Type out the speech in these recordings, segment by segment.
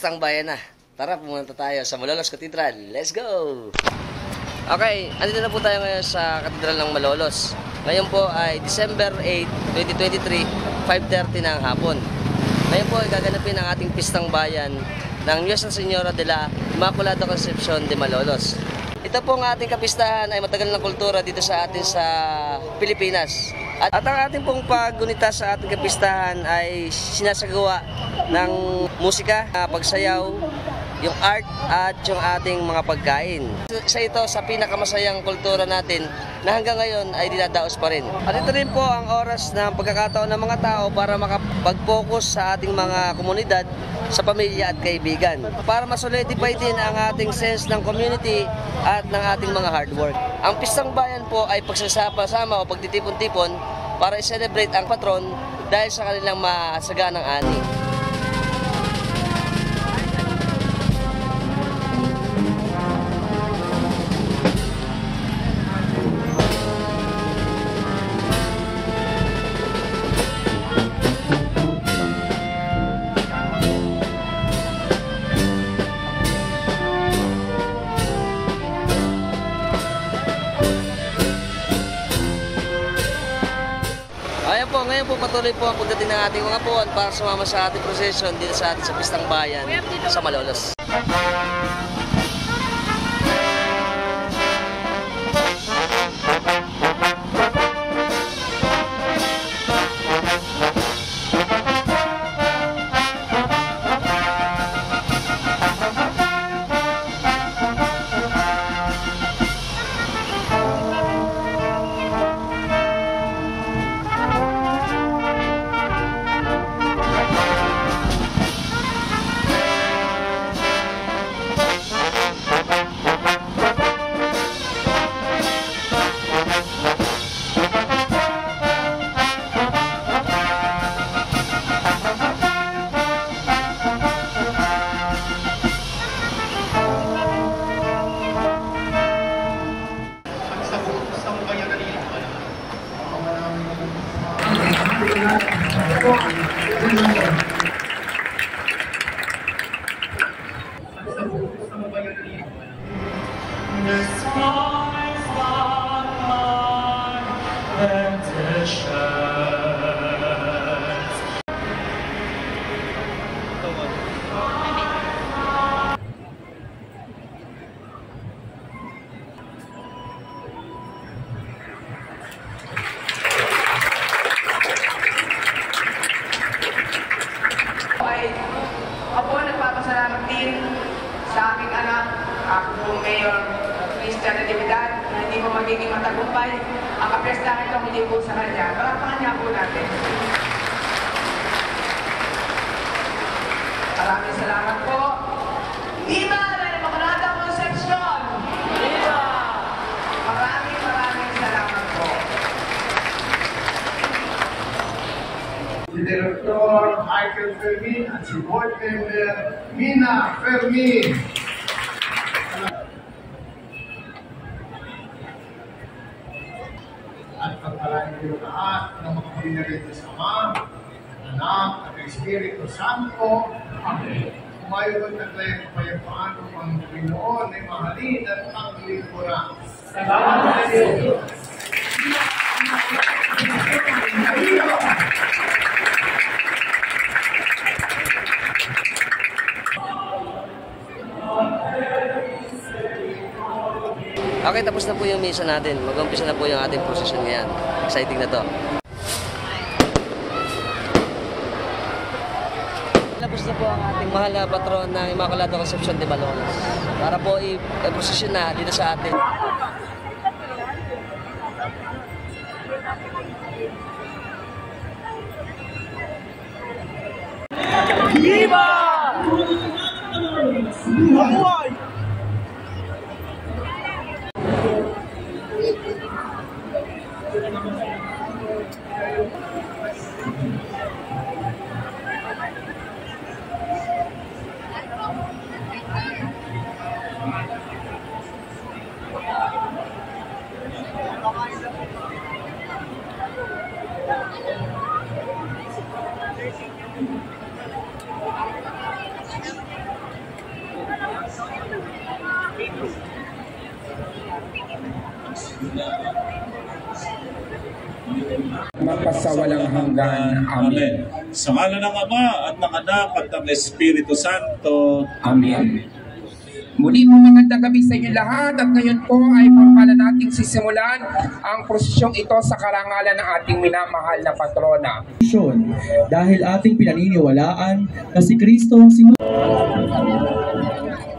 Pistang Bayan na. Tara, pumunta tayo sa Malolos Cathedral. Let's go! Okay, andito na po tayo ngayon sa Katedral ng Malolos. Ngayon po ay December 8, 2023, 5:30 ng hapon. Ngayon po ay gaganapin ang ating Pistang Bayan ng Nuestra Señora de la Immaculada Concepcion de Malolos. Ito po ang ating kapistahan ay matagal na kultura dito sa atin sa Pilipinas. At ang ating pong paggunita sa ating kapistahan ay sinasagawa ng musika, pagsayaw, yung art at yung ating mga pagkain. Isa ito sa pinakamasayang kultura natin na hanggang ngayon ay dinadaos pa rin. At ito rin po ang oras ng pagkakataon ng mga tao para makapag-focus sa ating mga komunidad, sa pamilya at kaibigan. Para masolidify din ang ating sense ng community at ng ating mga hard work. Ang Pistang Bayan po ay pagsasama-sama o pagtitipon-tipon para i-celebrate ang patron dahil sa kanilang masaganang ani. Ngayon po patuloy po ang pagdating ng ating mga puwan para sumama sa ating procession dito sa ating sa Pistang Bayan sa Malolos. Ako nagpapasalamat din sa aking anak, ako Mayor Christian Natividad, na hindi ko magiging matagumpay ang kapistahan ko hindi po sa kanya. Palapakan niya po natin. Maraming salamat po. Viva la Immaculada Concepcion! Viva! Maraming salamat po. Si Director Michael Fermin at si Board Member Mina Fermin. At pagpalain kayo lahat ng mga pinarito sa Ama, Anak at Espiritu Santo. Amen. Umayon at tayo kapayapaan ng Panginoon ay mahalin at panglingkuran. Salamat sa iyo. Okay, tapos na po yung misa natin. Mag-umpisa na po yung ating procession ngayon. Exciting na to. Tapos na po ang ating mahal na patron ng Immaculada Concepcion de Malolos. Para po i-procession na dito sa atin. Viva! Mabuhay! hanggan. Amen. Sa ngalan ng Ama at ng Anak at ng Espiritu Santo. Amen. Muli po magandang gabi sa inyo lahat at ngayon po ay formal nating sisimulan ang prosesyong ito sa karangalan ng ating minamahal na patrona. Dahil ating pinaniniwalaan na si Kristo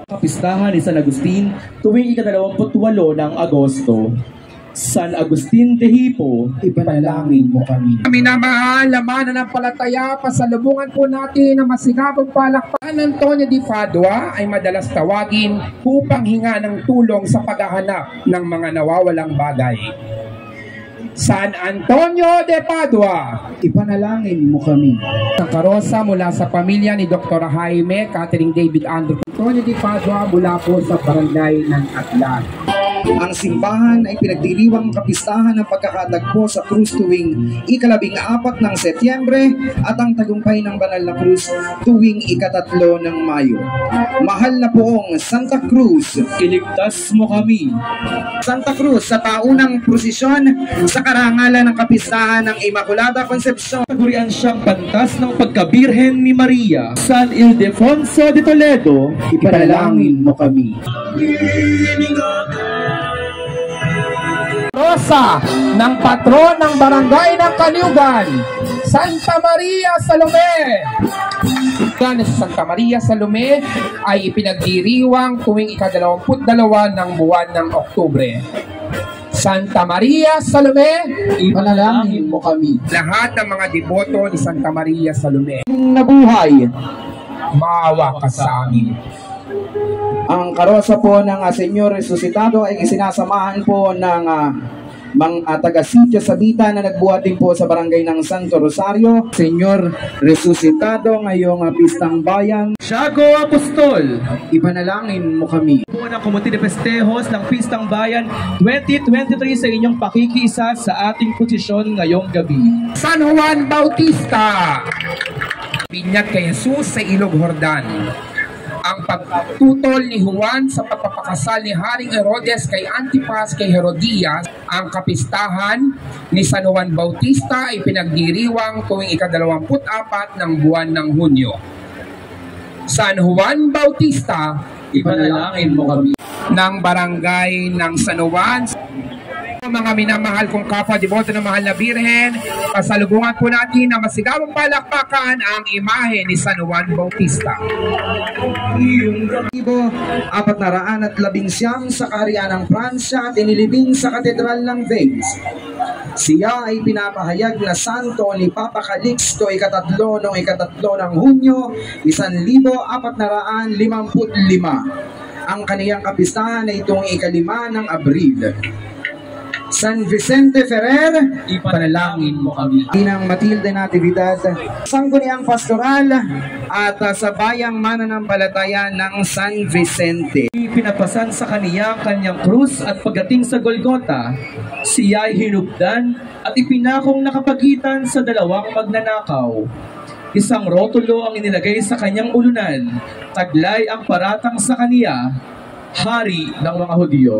kapistahan ni San Agustin tuwing ika-28 ng Agosto. San Agustin de Hippo, ipanalangin mo kami. Minamahal na mananampalataya, pasalubungan po natin ang masigabong palakpakan ng Antonio de Padua ay madalas tawagin upang hinga ng tulong sa paghahanap ng mga nawawalang bagay. San Antonio de Padua, Ipanalangin mo kami. ang karosa mula sa pamilya ni Dr. Jaime Catherine David Andrew Antonio de Padua mula po sa barangay ng Atlan. Ang simbahan ay pinagdiriwang kapistahan ng pagkakatagpo sa krus tuwing ika-14 ng Setyembre at ang tagumpay ng banal na krus tuwing ika-3 ng Mayo. Mahal na poong Santa Cruz, Iligtas mo kami. Santa Cruz sa taunang prosesyon sa karangalan ng kapistahan ng Immaculada Concepcion. Pagurian siyang pantas ng pagkabirhen ni Maria. San Ildefonso de Toledo, ipanalangin mo kami. Rosa ng patron ng barangay ng Kaliugan, Santa Maria Salome. Sa Santa Maria Salome ay ipinagdiriwang tuwing ika-22 ng buwan ng Oktubre. Santa Maria Salome, Ipanalangin mo kami. lahat ng mga deboto ni Santa Maria Salome, Nabuhay. maawa ka sa amin. Ang karosa po ng Senyor Resusitado ay isinasamahan po ng mga taga-sitio Sabita na nagbuhat din po sa barangay ng Santo Rosario. Senyor Resusitado ngayong pistang bayan. Siago Apostol, Ipanalangin mo kami. po ng Comité de Festejos ng Pistang Bayan 2023 sa inyong pakikiisa sa ating posisyon ngayong gabi. San Juan Bautista, binyag kay Jesus sa Ilog Jordan. Ang pagtutol ni Juan sa pagpapakasal ni Haring Herodes kay Antipas kay Herodias, ang kapistahan ni San Juan Bautista ay pinagdiriwang tuwing ika-24 ng buwan ng Hunyo. San Juan Bautista, Ipanalangin mo kami. ng barangay ng San Juan. Mga minamahal kong kapwa deboto ng mahal na Birhen, pasalubungan po natin na masigabong palakpakan ang imahe ni San Juan Bautista. 419 sa kaharian ng Pransya at inilibing sa katedral ng Vence. Siya ay pinapahayag na santo ni Papa Calixto ika-3 noong ika-3 ng Hunyo 1455. Ang kaniyang kapistahan ay itong ika-5 ng Abril. San Vicente Ferrer, Ipanalangin mo kami. Inang Matilde Natividad, Sangguniang Pastoral at sa bayang mananampalataya ng San Vicente. Pinapasan sa kaniya ang kanyang krus at pagdating sa Golgota, siya ay hinubdan at ipinakong nakapagitan sa dalawang magnanakaw. Isang rotulo ang inilagay sa kanyang ulunan, taglay ang paratang sa kaniya, Hari ng mga Hudyo.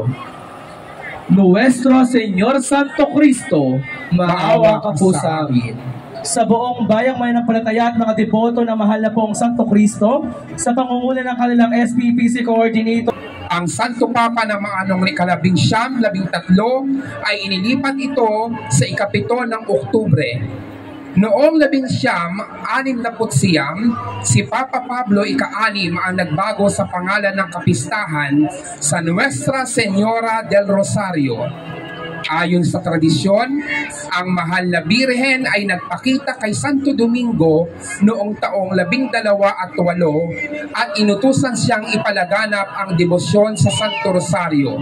Nuestro Señor Santo Cristo, maawa ka po sa amin. Sa buong bayang mananampalataya at mga deboto na mahal na pong Santo Cristo, sa pangunguna ng kanilang SPPC Coordinator, Ang Santo Papa ng mga anong ika-19, 13 ay inilipat ito sa ika-7 ng Oktubre. Noong 1969, si Papa Pablo ika-6 ang nagbago sa pangalan ng kapistahan sa Nuestra Señora del Rosario. Ayon sa tradisyon, ang mahal na Birhen ay nagpakita kay Santo Domingo noong taong 12 at inutusan siyang ipalaganap ang debosyon sa Santo Rosario.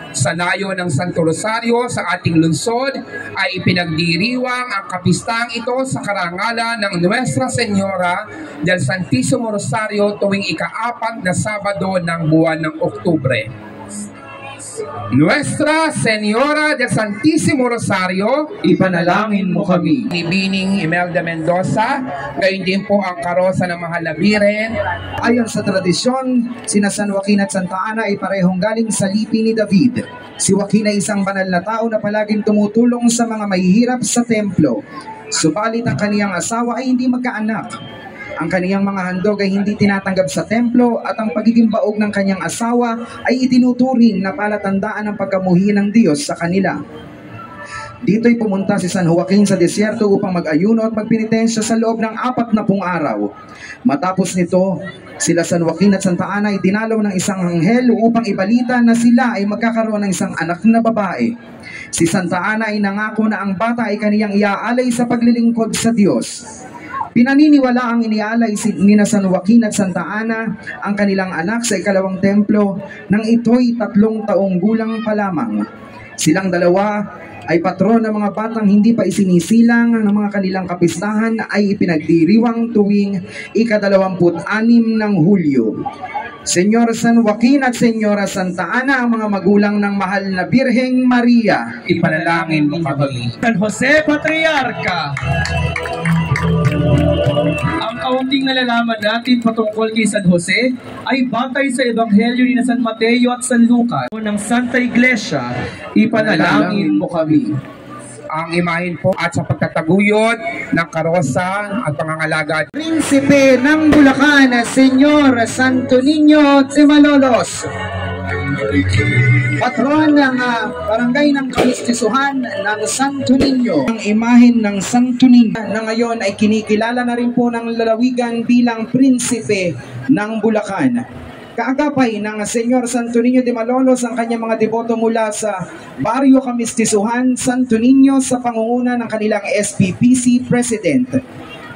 Sa layo ng Santo Rosario sa ating lungsod ay ipinagdiriwang ang kapistahang ito sa karangalan ng Nuestra Señora del Santísimo Rosario tuwing ika-4 na Sabado ng buwan ng Oktubre. Nuestra Señora del Santísimo Rosario, Ipanalangin mo kami. ni Bining Imelda Mendoza, gayon din po ang karosa ng mahal na Birhen. Ayon sa tradisyon, sina San Joaquin at Santa Ana ay parehong galing sa lipi ni David. Si Joaquin ay isang banal na tao na palaging tumutulong sa mga mahihirap sa templo. Subalit ang kaniyang asawa ay hindi magkaanak. Ang kaniyang mga handog ay hindi tinatanggap sa templo at ang pagiging baog ng kanyang asawa ay itinuturing na palatandaan ng pagkamuhi ng Diyos sa kanila. Dito'y pumunta si San Joaquin sa disyerto upang mag-ayuno at magpenitensya sa loob ng 40 araw. Matapos nito, sila San Joaquin at Santa Ana ay dinalaw ng isang anghel upang ibalita na sila ay magkakaroon ng isang anak na babae. Si Santa Ana ay nangako na ang bata ay kaniyang iaalay sa paglilingkod sa Diyos. Pinaniniwala ang inialay ni San Joaquin at Santa Ana ang kanilang anak sa ikalawang templo nang ito'y 3 taong gulang pa lamang. Silang dalawa ay patron ng mga batang hindi pa isinisilang ng mga kanilang kapistahan ay ipinagdiriwang tuwing ika-26 ng Hulyo. Senyor San Joaquin at Senyora Santa Ana, ang mga magulang ng mahal na Birheng Maria, Ipanalangin mo kami. San Jose Patriarca. Ang kaunting nalalaman natin patungkol kay San Jose ay batay sa Ebanghelyo ni San Mateo at San Lucas ng Santa Iglesia, ipanalangin mo kami. Ang imahin po at sa pagtataguyod ng karosa at pangangalaga. Prinsipe ng Bulacan, Senyor Santo Niño de Malolos, patron ng barangay ng Kamistisuhan ng Santo Niño. Ang imahin ng Santo Niño na ngayon ay kinikilala na rin po ng lalawigan bilang Prinsipe ng Bulacan. Kaagapay ng Senyor Santo Niño de Malolos ang kanyang mga deboto mula sa Barrio Kamistisuhan, Santo Niño sa pangunguna ng kanilang SPPC President,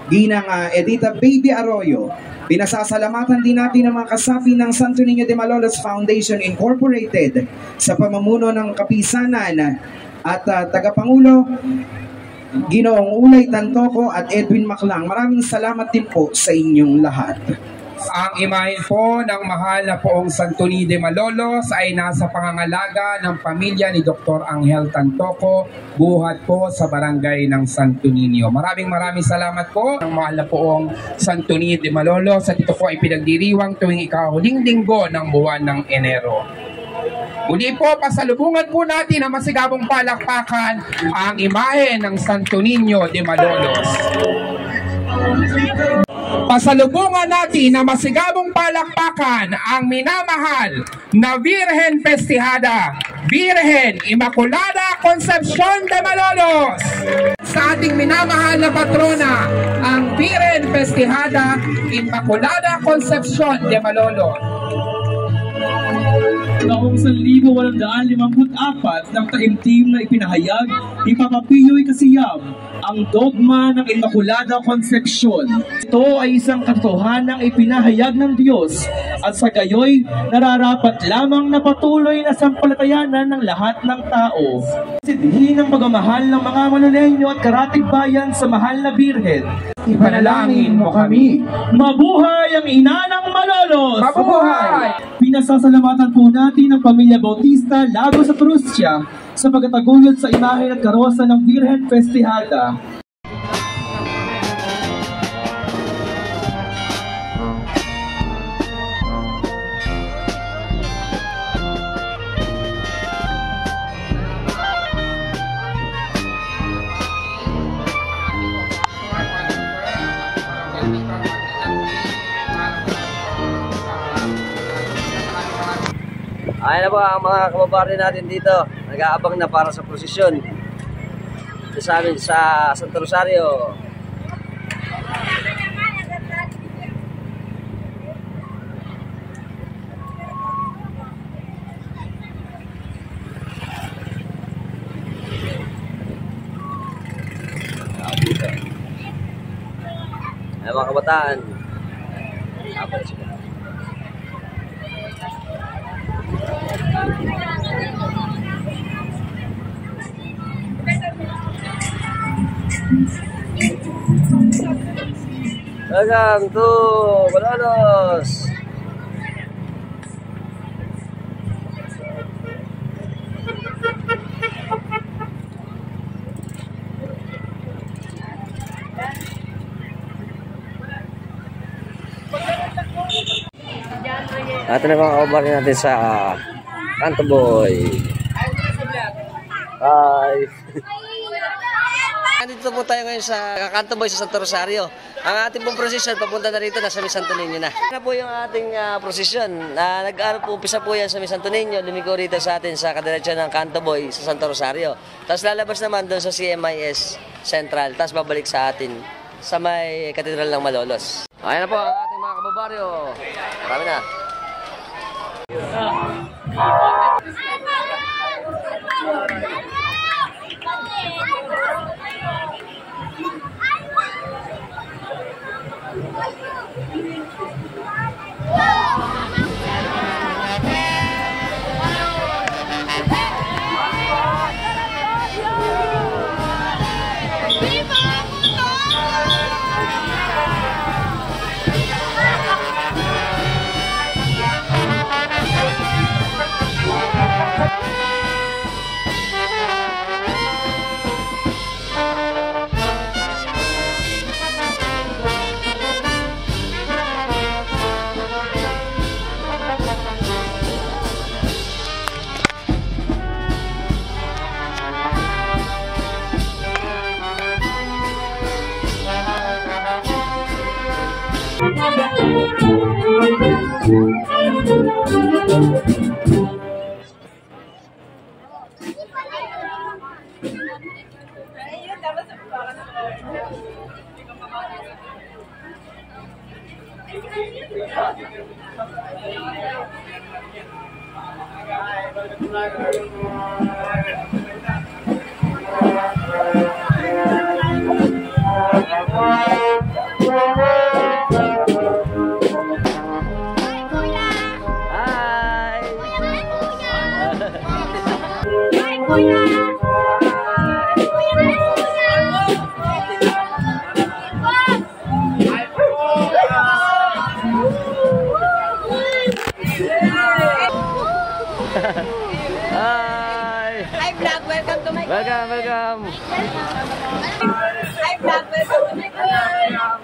Ginang Edita Baby Arroyo. Pinasasalamatan din natin ang mga kasapi ng Santo Niño de Malolos Foundation Incorporated sa pamumuno ng Kapisanan at Tagapangulo Ginoong Ulay Tantoco at Edwin Maclang. Maraming salamat din po sa inyong lahat. Ang imahin po ng mahal na poong Santo Niño de Malolos ay nasa pangangalaga ng pamilya ni Dr. Angel Tantoco, buhat po sa barangay ng Santo Niño. Maraming salamat po ng mahal na poong Santo Niño de Malolos at ito po ay pinagdiriwang tuwing ikahuling linggo ng buwan ng Enero. Muli po, pasalubungan po natin ang masigabong palakpakan ang imahe ng Santo Niño de Malolos. Pasalubungan natin na masigabong palakpakan ang minamahal na Virgen Festihada, Virgen Immaculada Concepcion de Malolos. Sa ating minamahal na patrona, ang Virgen Festihada, Immaculada Concepcion de Malolos. Taong 1854 ng taimtim na ipinahayag ni Papa Pioy Kasiyam ang dogma ng Immaculada Concepcion. Ito ay isang katotohanang ipinahayag ng Diyos at sa gayoy nararapat lamang na patuloy na sampalatayanan ng lahat ng tao. Sidhin ang pagmamahal ng mga Manoleño at karatig bayan sa mahal na Birhen. Ipanalangin mo kami. Mabuhay ang ina ng Malolos! Mabuhay! Pinasasalamatan po natin ang Pamilya Bautista Lagos at Rusya sa pagtataguyod sa imahe at karosa ng Virgen Festihada. Ayan na po ang mga kababayan natin dito. Nag-aabang na para sa prosesyon. Ito sa amin sa Santo Rosario. Ayan mga kabataan. Welcome to Malolos. At na mga kababayan natin sa Kanto Boy. Hi. Nandito nandito po tayo ngayon sa Canto Boy sa Santo Rosario. Ang ating pong prosesyon, papunta na rito, nasa May Santo Niño na. Ano po yung ating prosesyon? Umpisa po yan sa May Santo Niño, lumiko rito sa atin sa kadiretso ng Canto Boy sa Santo Rosario. Tapos lalabas naman doon sa CMIS Central, tapos babalik sa atin sa may Katedral ng Malolos. Ayan na po ang ating mga kababaryo. Marami na. Hi! Hi vlog, welcome to my Welcome, welcome! Hi vlog, welcome to my vlog.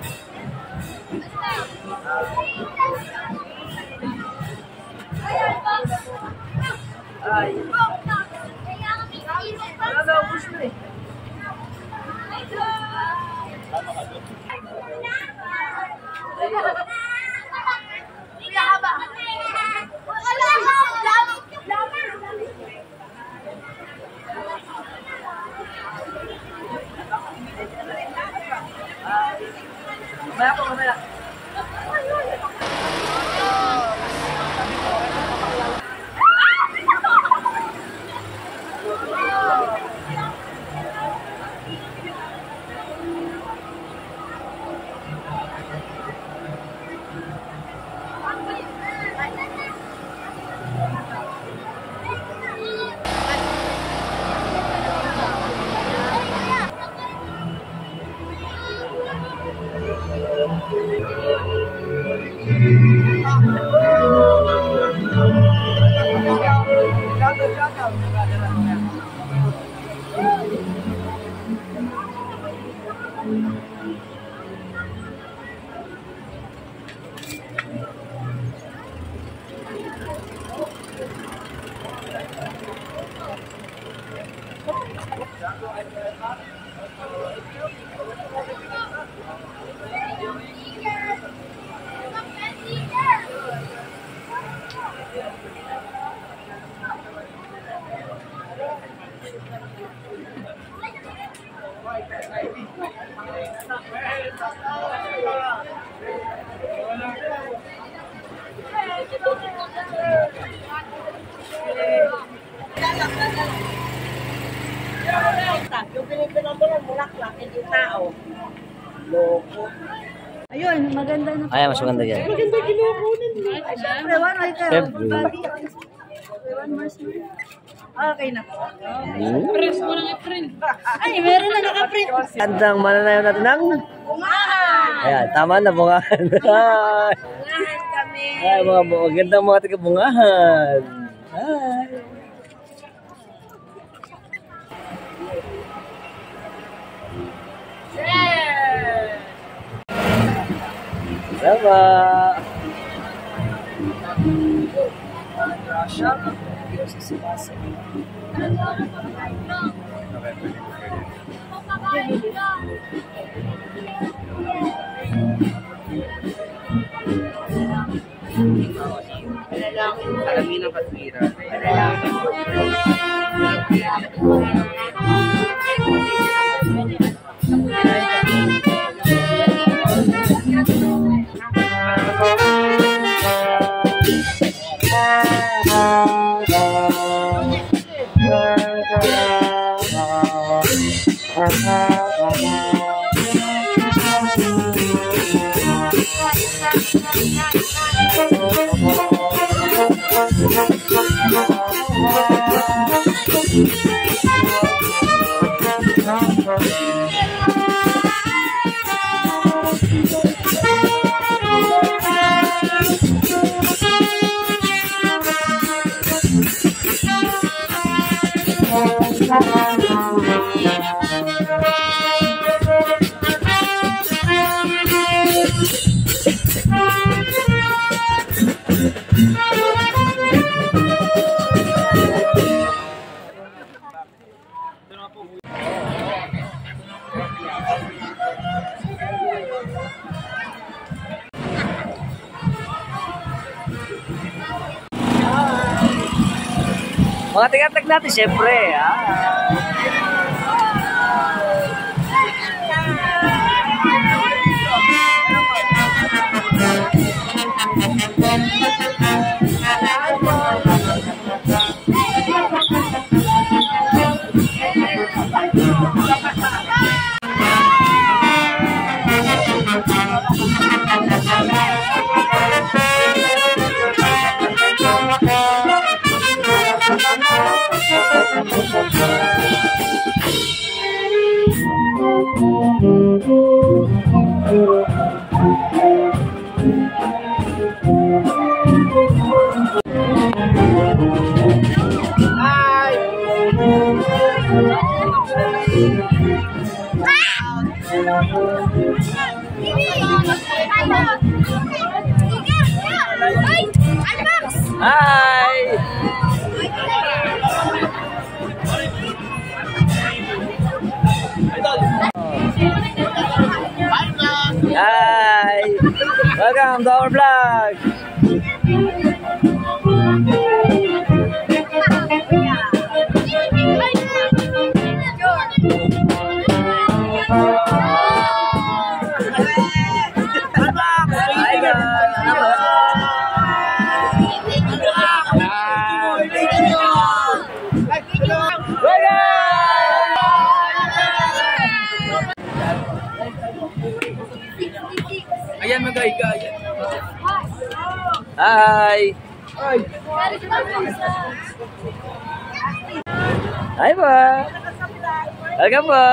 Yung pinipinan mo ng bulaklak, hindi tao. Loko. Ayun, maganda na. Ay, mas maganda yan. Maganda kinukunin mo. Siyempre, one right there. One more smile. Okay na po. Press mo lang i-print. Ay, meron na naka-print. Andang mananayaw natin ng... Bungahan! Ayan, tama na, bungahan. Bungahan kami. Ay, mga magandang mga taga-bungahan. Hi! Sama! Alamin ang katwiran. Mga tigatag natin, syempre. Hi! Hi! Welcome to our vlog! Ayan, mag-higa. Hi! Hi po! Welcome po!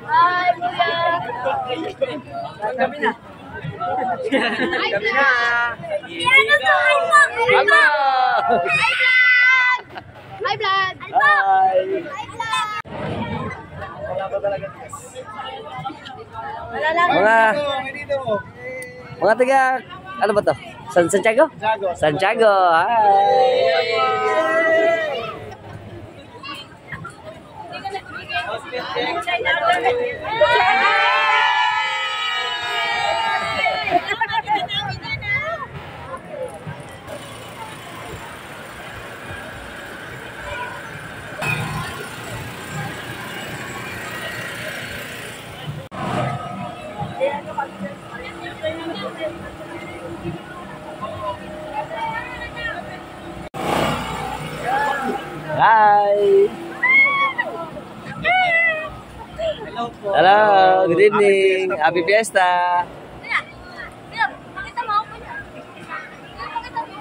Hi, Kuya! Kami na! Kami na! Piano to! Hi po! Hi po! Hi, vlog! Hi, vlog! Hi! Hi, vlog! Mga taga, ano ba to? Santiago? Santiago, Hi! Hello, good evening. Happy Fiesta. Pakita mo ako niya. Pakita mo.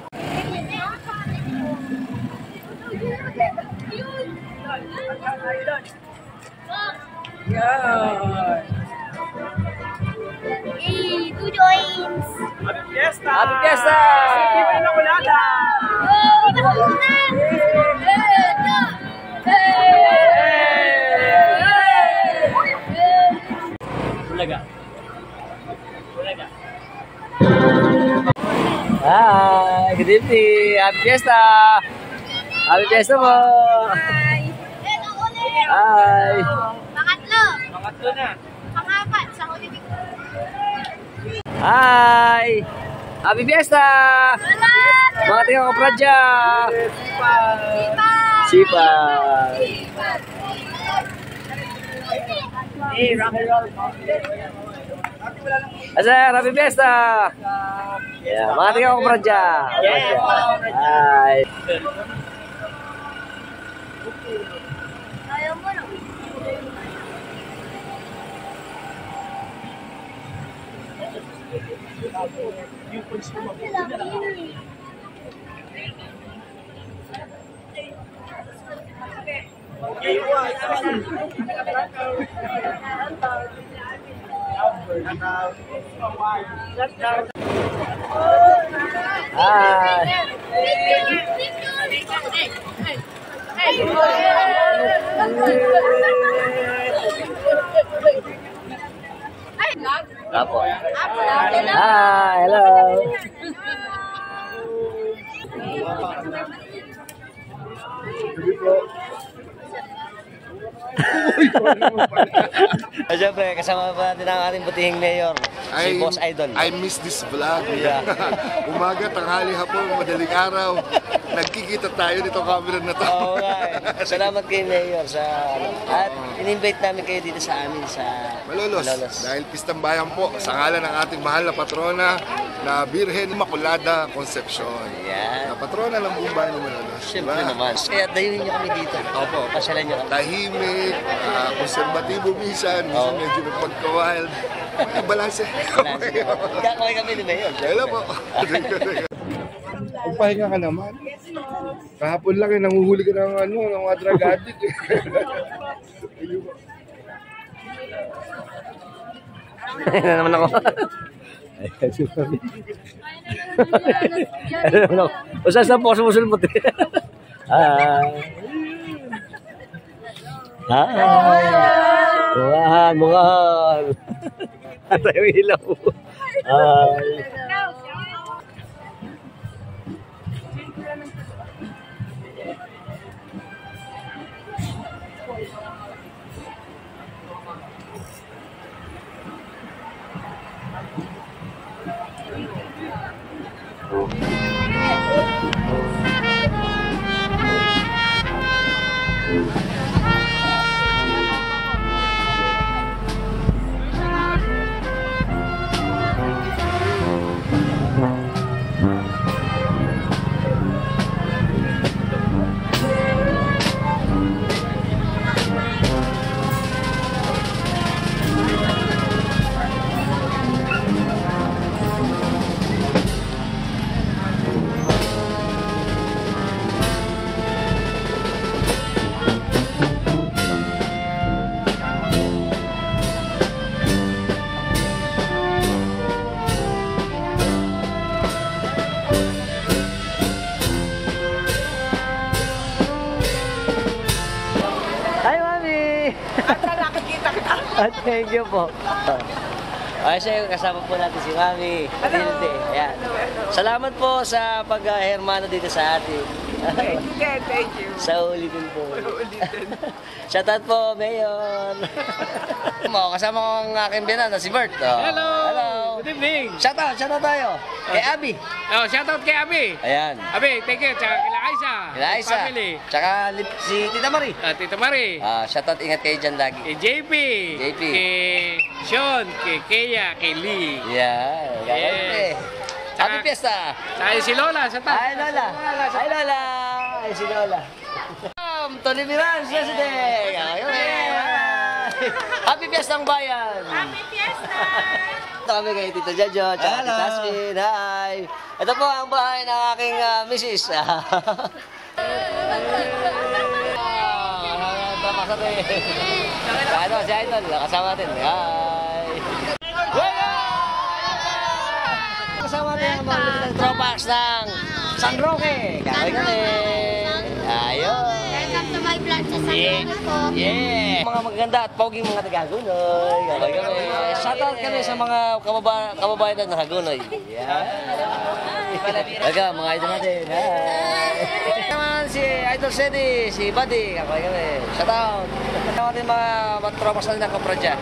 Hey, two joints. Happy Fiesta! Hi, good evening. Happy Fiesta! Happy Fiesta po! Hi! Hi! Pangatlo! Pangatlo na! Pangapat sa huli. Hi! Happy Fiesta! Salamat! Mga tingin ko pradya! Sipa! Hey, rock and roll. Sir, Happy Fiesta! Yeah, mga tingin ko pradya! Hi! Ayaw mo na. Apo. Hi, hello. Siyempre, kasama pa natin ang ating butihing mayor, si Boss Idol. I miss this vlog. Yeah. Umaga, tanghali, hapon, madaling araw. Nagkikita tayo nito camera na to. Oo nga eh. Salamat kay Mayor sa at in-invite namin kayo dito sa amin sa Malolos. Dahil Pistang Bayan po, sa ngalan ng ating mahal na patrona na Birhen Immaculada Concepcion. Yan. Na patrona ng buong bayan ng Malolos. Siyempre naman. Kaya dayuhin niyo kami dito. Opo. Pasyalan niyo kami. Tahimik, konserbatibo minsan, Oo. medyo nagpagka-wild. May balanse. Kakaway kami ni Mayor. Hello po. Magpahinga ka naman. Kahapon lang nanguhuli ka ng ng mga drug addict. Ano naman ako? Ano naman ako? Usas na po, sumusulpot eh. Mungahan, mungahan. At tayo ilaw. Thank you po. Ay, siya kasama po natin si Mami. Matilde. Ayan. Salamat po sa pag-hermano dito sa atin. Thank you. Sa ulitin po. Shoutout po, Mayor. Kasama ko ang aking binana, si Bert. Hello! Hello! Good evening! Shoutout tayo. Kay Abby. Oh, shoutout kay Abi. Ayan. Abi, thank you. Tsaka kila Aisa. Kila Aisa. Family. Tsaka si Tita Marie. Tita Marie. Shoutout, ingat kayo dyan lagi. Kay JP. Kay Sean. Kay Kea. Kay Lee. Yeah. Yes. Happy Fiesta! Tsaka si Lola. Sa taas. Hi, Lola! Hi, Lola! Hi, si Lola. Tony Miran, President! Happy Fiesta ang bayan! Happy Fiesta! Ito kami kay Tito Jojo, tsaka Tita Tasmin. Hi! Ito po ang bahay ng aking misis. Tapas natin. Ano, si Idol, kasama natin. Hi! Kasama natin ang mga tropax ng San Roque. Kami. Ayun. Welcome to my vlog sa San po. Yeah! Mga magaganda at poging mga taga-Hagonoy. Kami. Shoutout kami sa mga kababayan ng Hagonoy. Yeah! Welcome mga idol natin. Hi! naman si Idol Sedi, si Buddy. Ako kami. Shout out. Kasama natin mga tropas natin ng Kaproject.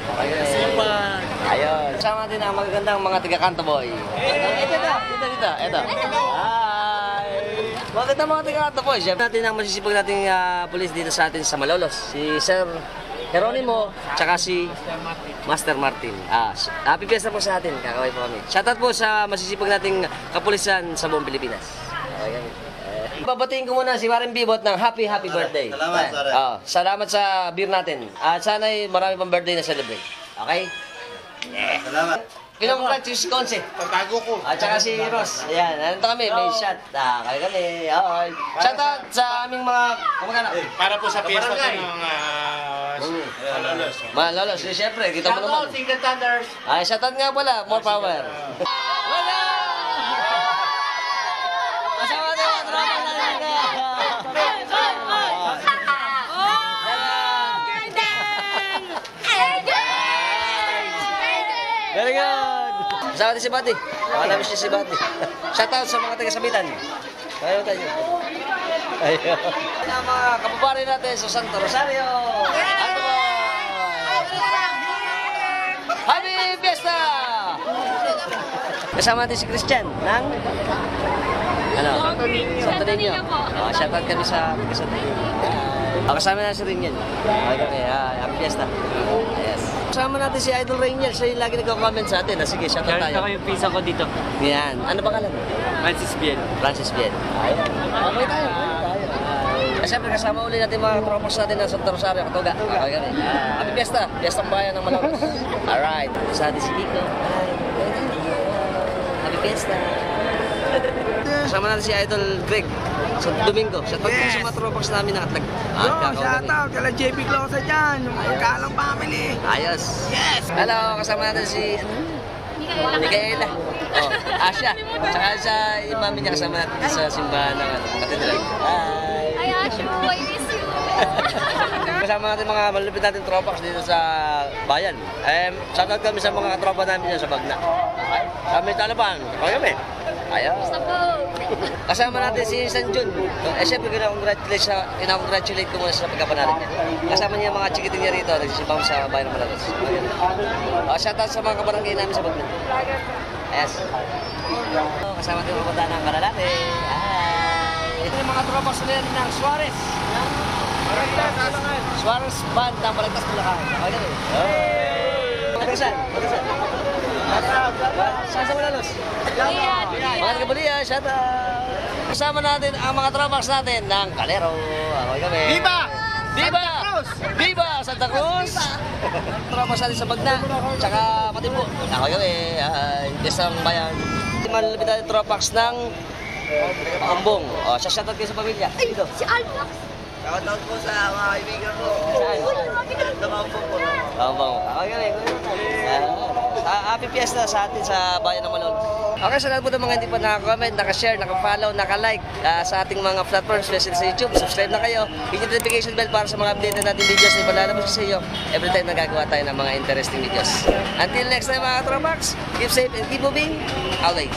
Ayun. Kasama natin ang magagandang mga tiga-kanto boy. Ito. Hi. Maganda mga tiga-kanto boy. Siyempre natin ang masisipag nating pulis dito sa atin sa Malolos. Si Sir Geronimo, tsaka si Master Martin. Happy Fiesta po sa atin, kakaway po kami. Shoutout po sa masisipag nating kapulisan sa buong Pilipinas. Babatiin ko muna si Warren Bibot ng happy birthday. Salamat, Sir. Salamat sa beer natin. At sana'y marami pang birthday na celebrate. Okay? Salamat. Pinong-practice si Conce. Pagtago ko. At saka si Ross. Ayan, nandito kami, may shot. Kaya kami. Okay. Shoutout sa aming mga kamag-anak. Para po sa piyesta ko ng Malolos. Malolos, siyempre, kita mo naman. Single Thunders. Ay, shoutout nga pala, more power. Wala! Kasama natin mga tropa natin dito. Very good! Kasama natin si Buddy. Nakalamis niya si Buddy. Shoutout sa mga taga-sabitan. Ayaw tayo. Ayaw. Ang mga kapapari natin sa Santo Rosario. Ato mo! Happy Fiesta! Kasama natin si Christian ng Santo Niño. Shoutout kami sa Santo Niño. Kasama natin si Rinyan. Happy Fiesta. Yes. Kasama natin si Idol Rainier. Siya yung lagi nagko-comment sa atin. Sige, shoutout tayo. Share yung pizza ko dito. Yan. Ano ba kalan? Francis Biel. Francis Biel. Okay tayo. Siyempre kasama ulit natin mga tropas natin ng Santo Rosario, Katuga. Okay kami. Happy Fiesta. Fiesta bayan ng Malolos. Alright. Sa atin si Kiko. Happy Fiesta. Kasama natin si Idol Greg sa Domingo. Shoutout po sa mga tropas namin na katag. Shoutout kala JP Closa dyan, yung Kalang family. Ayos. Yes. Hello, kasama natin si Micaela. Asya. Tsaka sa yung mami niya kasama natin sa simbahan ng katedral. Hi. Ay, Asya, I miss you. Kasama natin mga malupit natin tropas dito sa bayan. Shoutout kami sa mga tropa namin dyan sa Bagna. Kami Talapan. Okay kami. Ayaw. Kasama natin si San Jun. Siyempre, kina-congratulate ko muna sa pagkapanarin niya. Kasama niya mga chikiting niya rito, nagsisibang sa bayan ng Malolos. Shoutout sa mga kabarangay namin sa Bagna. Yes. Kasama natin mga punta ng Kalalate. Hi. Ito yung mga tropa sa nila ng Suarez. Suarez Band ng Balagtas Bulacan. Okay. Magasan. Saan sa Malolos? Mga taga-Bulia, shoutout! Kasama natin ang mga tropas natin ng Calero. Okay kami. Viva! Viva! Viva! Santa Cruz! Tropas natin sa Bagna, tsaka Matimbo. Okay kami. Isang bayan. Malapit natin tropas ng Umbong. Shoutout kayo sa pamilya. Dito. Si Alpha. Shoutout po sa mga kaibigan ko. Sa mga po. Umbong. Okay kami. Happy Fiesta sa atin sa bayan ng Malolos. Okay, sa lahat po ng mga hindi pa naka-comment, naka-share, naka-follow, naka-like sa ating mga platforms, especially sa YouTube, subscribe na kayo. Hit yung notification bell para sa mga update natin videos na ipalalabas sa iyo every time nagagawa tayo ng mga interesting videos. Until next time mga Tropax, keep safe and keep moving always.